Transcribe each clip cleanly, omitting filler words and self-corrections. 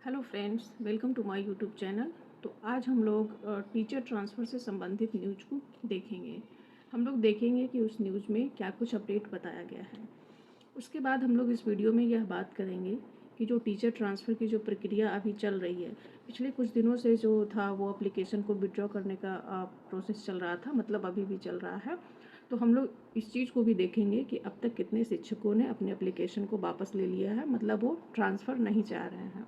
Hello friends, welcome to my YouTube channel. तो आज हम लोग टीचर ट्रांसफ़र से संबंधित न्यूज़ को देखेंगे। हम लोग देखेंगे कि उस न्यूज़ में क्या कुछ अपडेट बताया गया है। उसके बाद हम लोग इस वीडियो में यह बात करेंगे कि जो टीचर ट्रांसफ़र की जो प्रक्रिया अभी चल रही है, पिछले कुछ दिनों से जो था वो एप्लीकेशन को विड्रॉ करने का प्रोसेस चल रहा था, मतलब अभी भी चल रहा है। तो हम लोग इस चीज़ को भी देखेंगे कि अब तक कितने शिक्षकों ने अपने एप्लीकेशन को वापस ले लिया है, मतलब वो ट्रांसफ़र नहीं चाह रहे हैं,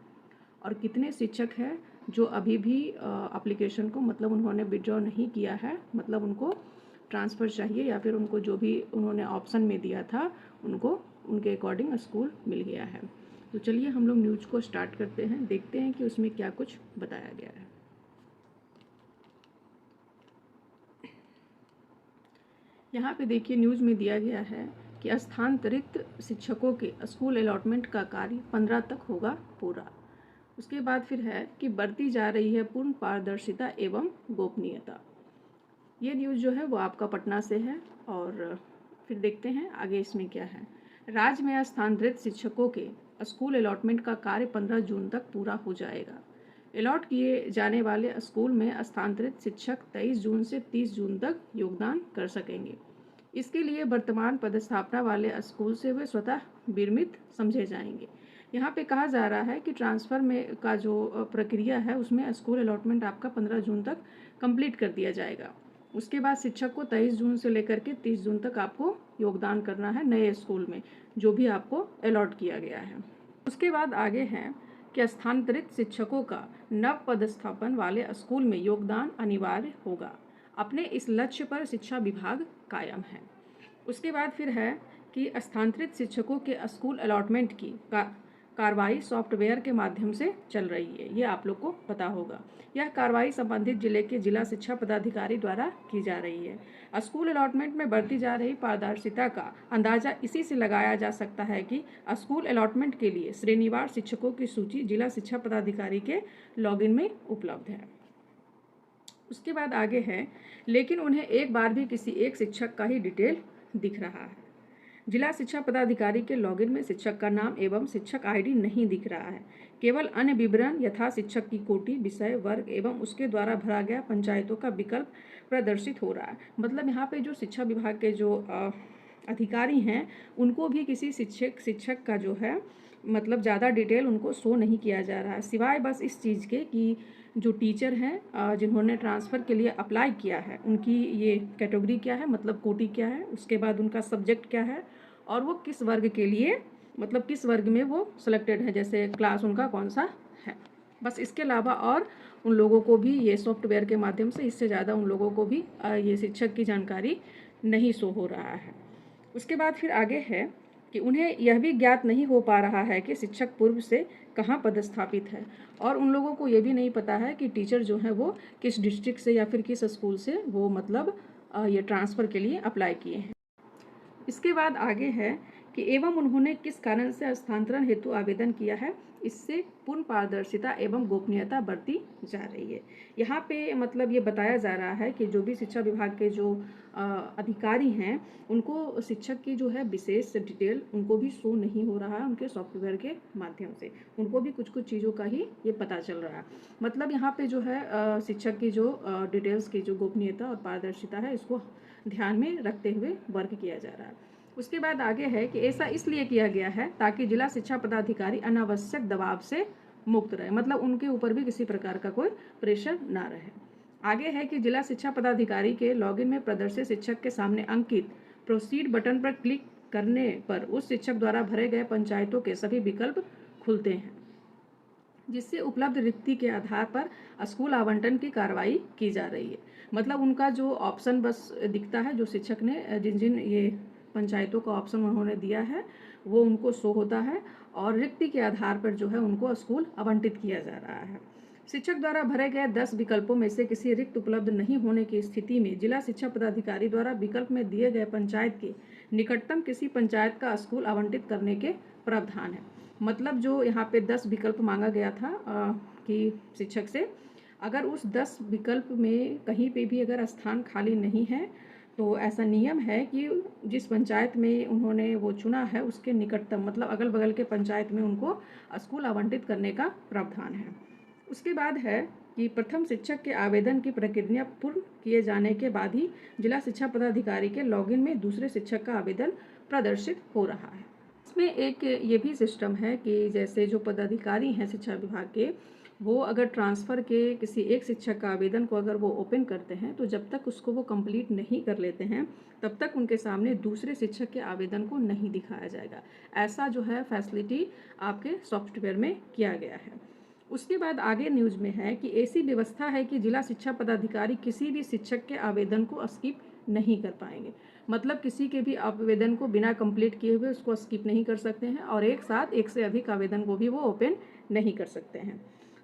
और कितने शिक्षक हैं जो अभी भी एप्लीकेशन को मतलब उन्होंने विड्रॉ नहीं किया है, मतलब उनको ट्रांसफ़र चाहिए या फिर उनको जो भी उन्होंने ऑप्शन में दिया था उनको उनके अकॉर्डिंग स्कूल मिल गया है। तो चलिए हम लोग न्यूज़ को स्टार्ट करते हैं, देखते हैं कि उसमें क्या कुछ बताया गया है। यहाँ पे देखिए न्यूज़ में दिया गया है कि स्थानांतरित शिक्षकों के स्कूल अलॉटमेंट का कार्य 15 तक होगा पूरा। उसके बाद फिर है कि बढ़ती जा रही है पूर्ण पारदर्शिता एवं गोपनीयता। ये न्यूज़ जो है वो आपका पटना से है। और फिर देखते हैं आगे इसमें क्या है। राज्य में स्थानांतरित शिक्षकों के स्कूल अलॉटमेंट का कार्य 15 जून तक पूरा हो जाएगा। अलॉट किए जाने वाले स्कूल में स्थानांतरित शिक्षक 23 जून से 30 जून तक योगदान कर सकेंगे। इसके लिए वर्तमान पदस्थापना वाले स्कूल से वे स्वतः विरमित समझे जाएंगे। यहाँ पे कहा जा रहा है कि ट्रांसफ़र में का जो प्रक्रिया है उसमें स्कूल अलॉटमेंट आपका 15 जून तक कंप्लीट कर दिया जाएगा। उसके बाद शिक्षक को 23 जून से लेकर के 30 जून तक आपको योगदान करना है नए स्कूल में जो भी आपको अलॉट किया गया है। उसके बाद आगे है कि स्थानांतरित शिक्षकों का नव पदस्थापन वाले स्कूल में योगदान अनिवार्य होगा। अपने इस लक्ष्य पर शिक्षा विभाग कायम है। उसके बाद फिर है कि स्थानांतरित शिक्षकों के स्कूल अलॉटमेंट की कार्रवाई सॉफ्टवेयर के माध्यम से चल रही है। ये आप लोग को पता होगा। यह कार्रवाई संबंधित जिले के जिला शिक्षा पदाधिकारी द्वारा की जा रही है। स्कूल अलॉटमेंट में बढ़ती जा रही पारदर्शिता का अंदाजा इसी से लगाया जा सकता है कि स्कूल अलॉटमेंट के लिए श्रेणीवार शिक्षकों की सूची जिला शिक्षा पदाधिकारी के लॉगिन में उपलब्ध है। उसके बाद आगे है लेकिन उन्हें एक बार भी किसी एक शिक्षक का ही डिटेल दिख रहा है। जिला शिक्षा पदाधिकारी के लॉगिन में शिक्षक का नाम एवं शिक्षक आईडी नहीं दिख रहा है। केवल अन्य विवरण यथा शिक्षक की कोटि, विषय, वर्ग एवं उसके द्वारा भरा गया पंचायतों का विकल्प प्रदर्शित हो रहा है। मतलब यहाँ पे जो शिक्षा विभाग के जो अधिकारी हैं उनको भी किसी शिक्षक का जो है मतलब ज़्यादा डिटेल उनको शो नहीं किया जा रहा है, सिवाय बस इस चीज़ के कि जो टीचर हैं जिन्होंने ट्रांसफ़र के लिए अप्लाई किया है उनकी ये कैटेगरी क्या है, मतलब कोटि क्या है, उसके बाद उनका सब्जेक्ट क्या है और वो किस वर्ग के लिए मतलब किस वर्ग में वो सिलेक्टेड है, जैसे क्लास उनका कौन सा है। बस इसके अलावा और उन लोगों को भी ये सॉफ्टवेयर के माध्यम से इससे ज़्यादा उन लोगों को भी ये शिक्षक की जानकारी नहीं शो हो रहा है। उसके बाद फिर आगे है कि उन्हें यह भी ज्ञात नहीं हो पा रहा है कि शिक्षक पूर्व से कहाँ पदस्थापित है, और उन लोगों को ये भी नहीं पता है कि टीचर जो है वो किस डिस्ट्रिक्ट से या फिर किस स्कूल से वो मतलब ये ट्रांसफ़र के लिए अप्लाई किए हैं। इसके बाद आगे है कि एवं उन्होंने किस कारण से स्थानांतरण हेतु आवेदन किया है, इससे पूर्ण पारदर्शिता एवं गोपनीयता बढ़ती जा रही है। यहाँ पे मतलब ये बताया जा रहा है कि जो भी शिक्षा विभाग के जो अधिकारी हैं उनको शिक्षक की जो है विशेष डिटेल उनको भी शो नहीं हो रहा है उनके सॉफ्टवेयर के माध्यम से, उनको भी कुछ कुछ चीज़ों का ही ये पता चल रहा है। मतलब यहाँ पे जो है शिक्षक की जो डिटेल्स की जो गोपनीयता और पारदर्शिता है इसको ध्यान में रखते हुए वर्क किया जा रहा है। उसके बाद आगे है कि ऐसा इसलिए किया गया है ताकि जिला शिक्षा पदाधिकारी अनावश्यक दबाव से मुक्त रहे, मतलब उनके ऊपर भी किसी प्रकार का कोई प्रेशर ना रहे। आगे है कि जिला शिक्षा पदाधिकारी के लॉगिन में प्रदर्शित शिक्षक के सामने अंकित प्रोसीड बटन पर क्लिक करने पर उस शिक्षक द्वारा भरे गए पंचायतों के सभी विकल्प खुलते हैं, जिससे उपलब्ध रिक्ति के आधार पर स्कूल आवंटन की कार्रवाई की जा रही है। मतलब उनका जो ऑप्शन बस दिखता है, जो शिक्षक ने जिन जिन ये पंचायतों का ऑप्शन उन्होंने दिया है वो उनको शो होता है और रिक्ति के आधार पर जो है उनको स्कूल आवंटित किया जा रहा है। शिक्षक द्वारा भरे गए 10 विकल्पों में से किसी रिक्त उपलब्ध नहीं होने की स्थिति में जिला शिक्षा पदाधिकारी द्वारा विकल्प में दिए गए पंचायत के निकटतम किसी पंचायत का स्कूल आवंटित करने के प्रावधान है। मतलब जो यहाँ पे 10 विकल्प मांगा गया था कि शिक्षक से, अगर उस 10 विकल्प में कहीं पे भी अगर स्थान खाली नहीं है तो ऐसा नियम है कि जिस पंचायत में उन्होंने वो चुना है उसके निकटतम मतलब अगल बगल के पंचायत में उनको स्कूल आवंटित करने का प्रावधान है। उसके बाद है कि प्रथम शिक्षक के आवेदन की प्रक्रिया पूर्ण किए जाने के बाद ही जिला शिक्षा पदाधिकारी के लॉगिन में दूसरे शिक्षक का आवेदन प्रदर्शित हो रहा है। इसमें एक ये भी सिस्टम है कि जैसे जो पदाधिकारी हैं शिक्षा विभाग के, वो अगर ट्रांसफ़र के किसी एक शिक्षक का आवेदन को अगर वो ओपन करते हैं तो जब तक उसको वो कंप्लीट नहीं कर लेते हैं तब तक उनके सामने दूसरे शिक्षक के आवेदन को नहीं दिखाया जाएगा। ऐसा जो है फैसिलिटी आपके सॉफ्टवेयर में किया गया है। उसके बाद आगे न्यूज़ में है कि ऐसी व्यवस्था है कि जिला शिक्षा पदाधिकारी किसी भी शिक्षक के आवेदन को स्किप नहीं कर पाएंगे। मतलब किसी के भी आवेदन को बिना कंप्लीट किए हुए उसको स्किप नहीं कर सकते हैं और एक साथ एक से अधिक आवेदन को भी वो ओपन नहीं कर सकते हैं।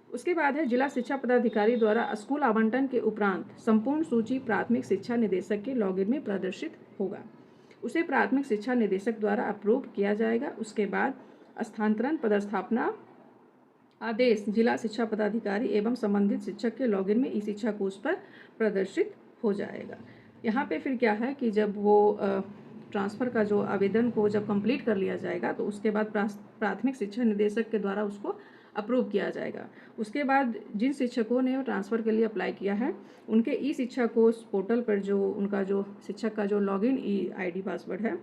उसके बाद है जिला शिक्षा पदाधिकारी द्वारा स्कूल आवंटन के उपरांत संपूर्ण सूची प्राथमिक शिक्षा निदेशक के लॉगिन में प्रदर्शित होगा। उसे प्राथमिक शिक्षा निदेशक द्वारा अप्रूव किया जाएगा। उसके बाद स्थानांतरण पदस्थापना आदेश जिला शिक्षा पदाधिकारी एवं संबंधित शिक्षक के लॉगिन में ई शिक्षा कोष पर प्रदर्शित हो जाएगा। यहाँ पे फिर क्या है कि जब वो ट्रांसफ़र का जो आवेदन को जब कंप्लीट कर लिया जाएगा तो उसके बाद प्राथमिक शिक्षा निदेशक के द्वारा उसको अप्रूव किया जाएगा। उसके बाद जिन शिक्षकों ने ट्रांसफ़र के लिए अप्लाई किया है उनके ई शिक्षा कोष पोर्टल पर जो उनका जो शिक्षक का जो लॉगिन आईडी पासवर्ड है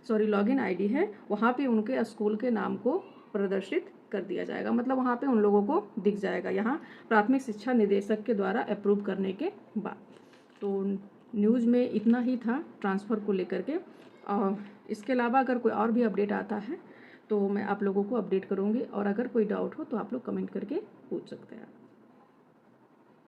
लॉगिन आईडी है वहाँ पे उनके स्कूल के नाम को प्रदर्शित कर दिया जाएगा। मतलब वहाँ पे उन लोगों को दिख जाएगा यहाँ प्राथमिक शिक्षा निदेशक के द्वारा अप्रूव करने के बाद। तो न्यूज़ में इतना ही था ट्रांसफ़र को लेकर के, और इसके अलावा अगर कोई और भी अपडेट आता है तो मैं आप लोगों को अपडेट करूँगी, और अगर कोई डाउट हो तो आप लोग कमेंट करके पूछ सकते हैं।